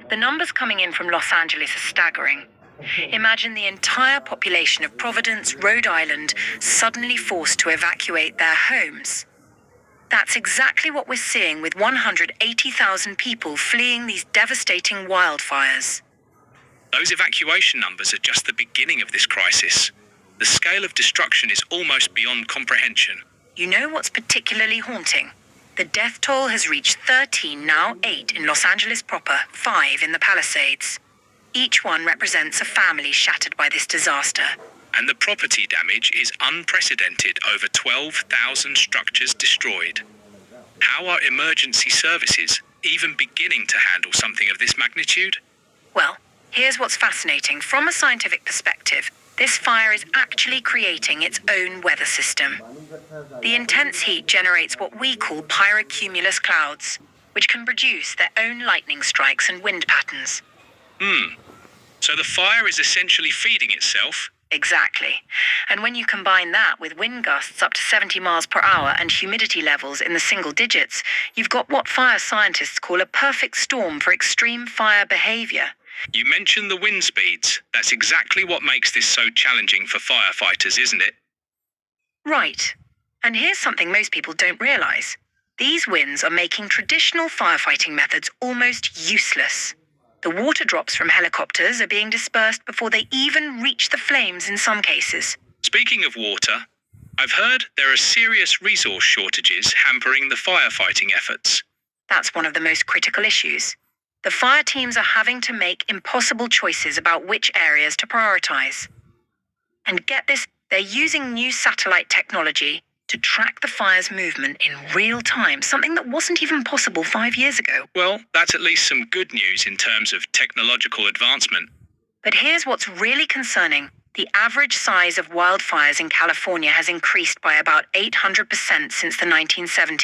The numbers coming in from Los Angeles are staggering. Imagine the entire population of Providence, Rhode Island, suddenly forced to evacuate their homes. That's exactly what we're seeing with 180,000 people fleeing these devastating wildfires. Those evacuation numbers are just the beginning of this crisis. The scale of destruction is almost beyond comprehension. You know what's particularly haunting? The death toll has reached 13, now 8 in Los Angeles proper, 5 in the Palisades. Each one represents a family shattered by this disaster. And the property damage is unprecedented, over 12,000 structures destroyed. How are emergency services even beginning to handle something of this magnitude? Well, here's what's fascinating. From a scientific perspective, this fire is actually creating its own weather system. The intense heat generates what we call pyrocumulus clouds, which can produce their own lightning strikes and wind patterns. So the fire is essentially feeding itself? Exactly. And when you combine that with wind gusts up to 70 miles per hour and humidity levels in the single digits, you've got what fire scientists call a perfect storm for extreme fire behavior. You mentioned the wind speeds. That's exactly what makes this so challenging for firefighters, isn't it? Right. And here's something most people don't realize. These winds are making traditional firefighting methods almost useless. The water drops from helicopters are being dispersed before they even reach the flames in some cases. Speaking of water, I've heard there are serious resource shortages hampering the firefighting efforts. That's one of the most critical issues. The fire teams are having to make impossible choices about which areas to prioritize. And get this, they're using new satellite technology to track the fire's movement in real time, something that wasn't even possible 5 years ago. Well, that's at least some good news in terms of technological advancement. But here's what's really concerning. The average size of wildfires in California has increased by about 800% since the 1970s.